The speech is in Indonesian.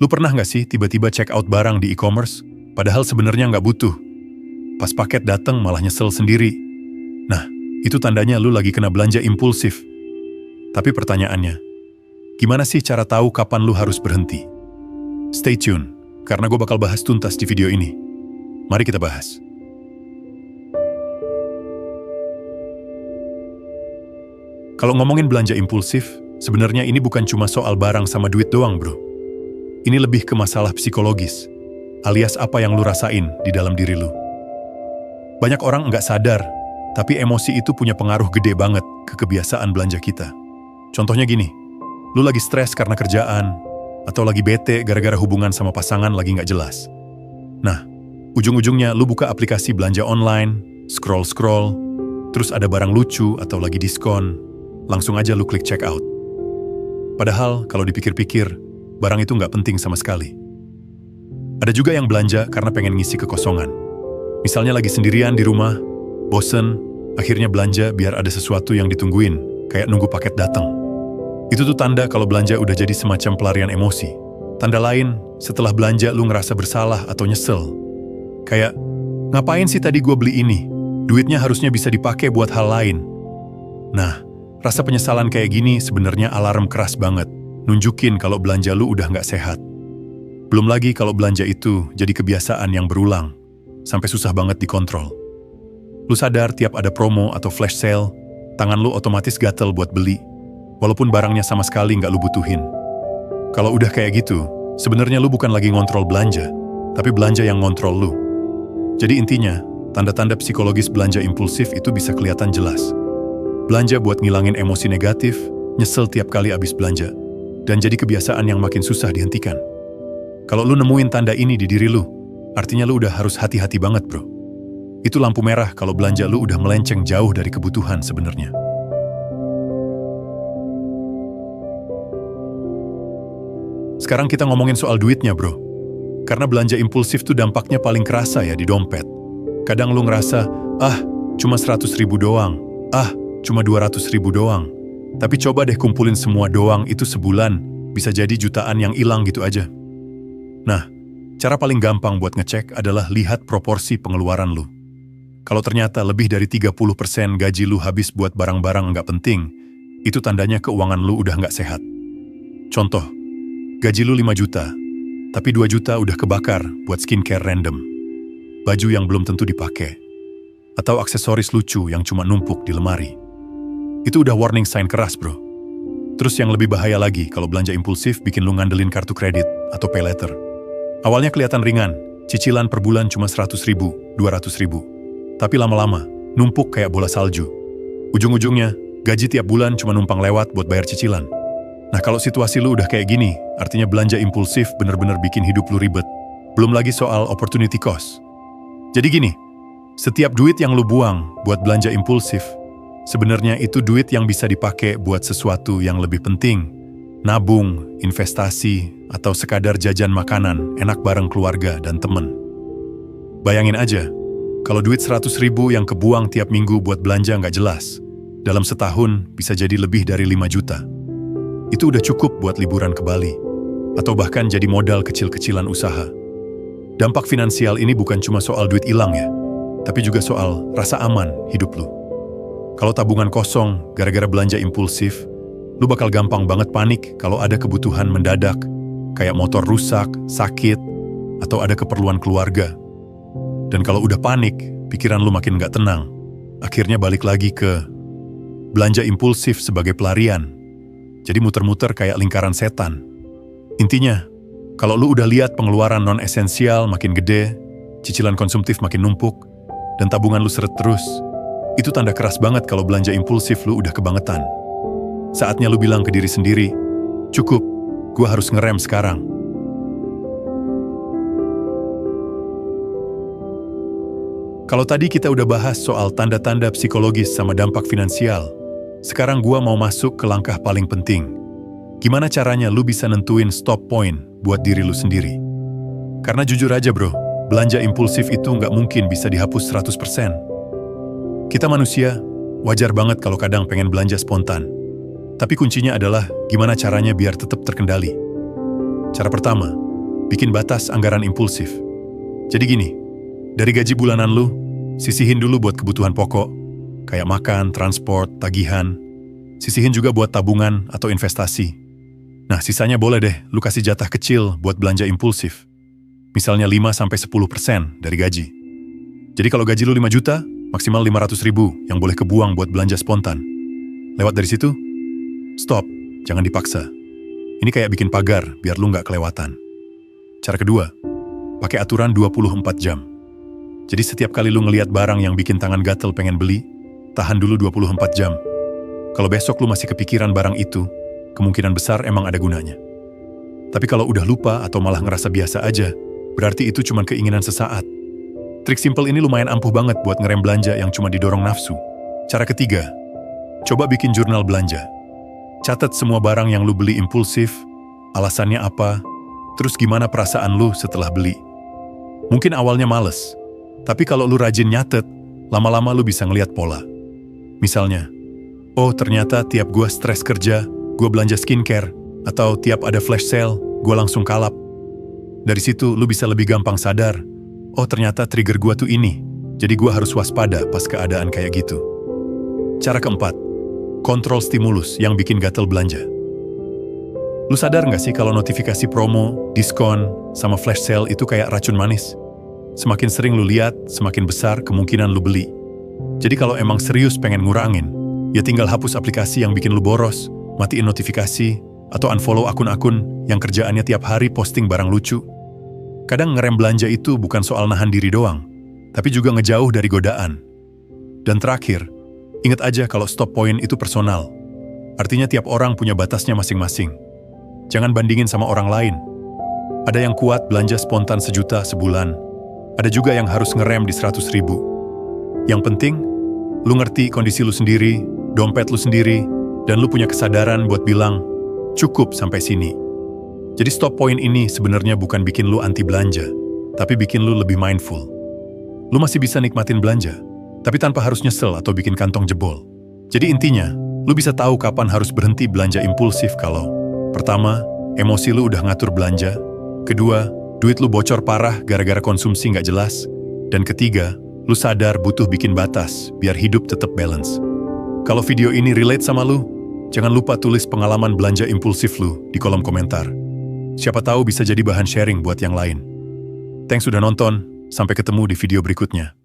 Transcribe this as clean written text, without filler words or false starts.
Lu pernah nggak sih tiba-tiba check out barang di e-commerce, padahal sebenarnya nggak butuh? Pas paket datang malah nyesel sendiri. Nah, itu tandanya lu lagi kena belanja impulsif. Tapi pertanyaannya, gimana sih cara tahu kapan lu harus berhenti? Stay tune, karena gue bakal bahas tuntas di video ini. Mari kita bahas. Kalau ngomongin belanja impulsif, sebenarnya ini bukan cuma soal barang sama duit doang, bro. Ini lebih ke masalah psikologis, alias apa yang lu rasain di dalam diri lu. Banyak orang nggak sadar, tapi emosi itu punya pengaruh gede banget ke kebiasaan belanja kita. Contohnya gini, lu lagi stres karena kerjaan, atau lagi bete gara-gara hubungan sama pasangan lagi nggak jelas. Nah, ujung-ujungnya lu buka aplikasi belanja online, scroll-scroll, terus ada barang lucu atau lagi diskon, langsung aja lu klik check out. Padahal kalau dipikir-pikir, barang itu nggak penting sama sekali. Ada juga yang belanja karena pengen ngisi kekosongan. Misalnya lagi sendirian di rumah, bosen, akhirnya belanja biar ada sesuatu yang ditungguin, kayak nunggu paket datang. Itu tuh tanda kalau belanja udah jadi semacam pelarian emosi. Tanda lain, setelah belanja lu ngerasa bersalah atau nyesel. Kayak, ngapain sih tadi gue beli ini? Duitnya harusnya bisa dipakai buat hal lain. Nah, rasa penyesalan kayak gini sebenarnya alarm keras banget, nunjukin kalau belanja lu udah nggak sehat. Belum lagi kalau belanja itu jadi kebiasaan yang berulang, sampai susah banget dikontrol. Lu sadar tiap ada promo atau flash sale, tangan lu otomatis gatel buat beli, walaupun barangnya sama sekali nggak lu butuhin. Kalau udah kayak gitu, sebenarnya lu bukan lagi ngontrol belanja, tapi belanja yang ngontrol lu. Jadi intinya, tanda-tanda psikologis belanja impulsif itu bisa kelihatan jelas. Belanja buat ngilangin emosi negatif, nyesel tiap kali abis belanja, dan jadi kebiasaan yang makin susah dihentikan. Kalau lu nemuin tanda ini di diri lu, artinya lu udah harus hati-hati banget, bro. Itu lampu merah kalau belanja lu udah melenceng jauh dari kebutuhan sebenarnya. Sekarang kita ngomongin soal duitnya, bro. Karena belanja impulsif tuh dampaknya paling kerasa ya di dompet. Kadang lu ngerasa, cuma 100.000 doang. Cuma 200.000 doang. Tapi coba deh kumpulin semua doang itu sebulan, bisa jadi jutaan yang hilang gitu aja. Nah, cara paling gampang buat ngecek adalah lihat proporsi pengeluaran lu. Kalau ternyata lebih dari 30% gaji lu habis buat barang-barang nggak penting, itu tandanya keuangan lu udah nggak sehat. Contoh, gaji lu 5 juta, tapi 2 juta udah kebakar buat skincare random, baju yang belum tentu dipakai, atau aksesoris lucu yang cuma numpuk di lemari. Itu udah warning sign keras, bro. Terus yang lebih bahaya lagi kalau belanja impulsif bikin lu ngandelin kartu kredit atau pay later. Awalnya kelihatan ringan, cicilan per bulan cuma 100.000, 200.000. Tapi lama-lama, numpuk kayak bola salju. Ujung-ujungnya, gaji tiap bulan cuma numpang lewat buat bayar cicilan. Nah kalau situasi lu udah kayak gini, artinya belanja impulsif bener-bener bikin hidup lu ribet. Belum lagi soal opportunity cost. Jadi gini, setiap duit yang lu buang buat belanja impulsif, sebenarnya itu duit yang bisa dipakai buat sesuatu yang lebih penting. Nabung, investasi, atau sekadar jajan makanan enak bareng keluarga dan temen. Bayangin aja, kalau duit 100.000 yang kebuang tiap minggu buat belanja nggak jelas, dalam setahun bisa jadi lebih dari 5 juta. Itu udah cukup buat liburan ke Bali, atau bahkan jadi modal kecil-kecilan usaha. Dampak finansial ini bukan cuma soal duit hilang ya, tapi juga soal rasa aman hidup lu. Kalau tabungan kosong gara-gara belanja impulsif, lu bakal gampang banget panik kalau ada kebutuhan mendadak, kayak motor rusak, sakit, atau ada keperluan keluarga. Dan kalau udah panik, pikiran lu makin gak tenang. Akhirnya balik lagi ke belanja impulsif sebagai pelarian. Jadi muter-muter kayak lingkaran setan. Intinya, kalau lu udah lihat pengeluaran non-esensial makin gede, cicilan konsumtif makin numpuk, dan tabungan lu seret terus, itu tanda keras banget kalau belanja impulsif lu udah kebangetan. Saatnya lu bilang ke diri sendiri, cukup, gua harus ngerem sekarang. Kalau tadi kita udah bahas soal tanda-tanda psikologis sama dampak finansial, sekarang gua mau masuk ke langkah paling penting. Gimana caranya lu bisa nentuin stop point buat diri lu sendiri? Karena jujur aja bro, belanja impulsif itu nggak mungkin bisa dihapus 100%. Kita manusia, wajar banget kalau kadang pengen belanja spontan. Tapi kuncinya adalah gimana caranya biar tetap terkendali. Cara pertama, bikin batas anggaran impulsif. Jadi gini, dari gaji bulanan lu, sisihin dulu buat kebutuhan pokok, kayak makan, transport, tagihan. Sisihin juga buat tabungan atau investasi. Nah, sisanya boleh deh lu kasih jatah kecil buat belanja impulsif. Misalnya 5-10% dari gaji. Jadi kalau gaji lu 5 juta, maksimal 500.000 yang boleh kebuang buat belanja spontan. Lewat dari situ, stop, jangan dipaksa. Ini kayak bikin pagar biar lu nggak kelewatan. Cara kedua, pakai aturan 24 jam. Jadi setiap kali lu ngelihat barang yang bikin tangan gatel pengen beli, tahan dulu 24 jam. Kalau besok lu masih kepikiran barang itu, kemungkinan besar emang ada gunanya. Tapi kalau udah lupa atau malah ngerasa biasa aja, berarti itu cuma keinginan sesaat. Trik simple ini lumayan ampuh banget buat ngerem belanja yang cuma didorong nafsu. Cara ketiga, coba bikin jurnal belanja. Catat semua barang yang lu beli impulsif, alasannya apa, terus gimana perasaan lu setelah beli. Mungkin awalnya males, tapi kalau lu rajin nyatet, lama-lama lu bisa ngeliat pola. Misalnya, oh ternyata tiap gua stres kerja, gua belanja skincare, atau tiap ada flash sale, gua langsung kalap. Dari situ lu bisa lebih gampang sadar, oh ternyata trigger gua tuh ini, jadi gua harus waspada pas keadaan kayak gitu. Cara keempat, kontrol stimulus yang bikin gatel belanja. Lu sadar nggak sih kalau notifikasi promo, diskon, sama flash sale itu kayak racun manis? Semakin sering lu lihat, semakin besar kemungkinan lu beli. Jadi kalau emang serius pengen ngurangin, ya tinggal hapus aplikasi yang bikin lu boros, matiin notifikasi, atau unfollow akun-akun yang kerjaannya tiap hari posting barang lucu. Kadang ngerem belanja itu bukan soal nahan diri doang, tapi juga ngejauh dari godaan. Dan terakhir, ingat aja kalau stop point itu personal. Artinya tiap orang punya batasnya masing-masing. Jangan bandingin sama orang lain. Ada yang kuat belanja spontan 1 juta sebulan. Ada juga yang harus ngerem di 100.000. Yang penting, lu ngerti kondisi lu sendiri, dompet lu sendiri, dan lu punya kesadaran buat bilang, cukup sampai sini. Jadi stop point ini sebenarnya bukan bikin lu anti belanja, tapi bikin lu lebih mindful. Lu masih bisa nikmatin belanja, tapi tanpa harus nyesel atau bikin kantong jebol. Jadi intinya, lu bisa tahu kapan harus berhenti belanja impulsif kalau pertama, emosi lu udah ngatur belanja, kedua, duit lu bocor parah gara-gara konsumsi nggak jelas, dan ketiga, lu sadar butuh bikin batas biar hidup tetap balance. Kalau video ini relate sama lu, jangan lupa tulis pengalaman belanja impulsif lu di kolom komentar. Siapa tahu bisa jadi bahan sharing buat yang lain. Thanks sudah nonton, sampai ketemu di video berikutnya.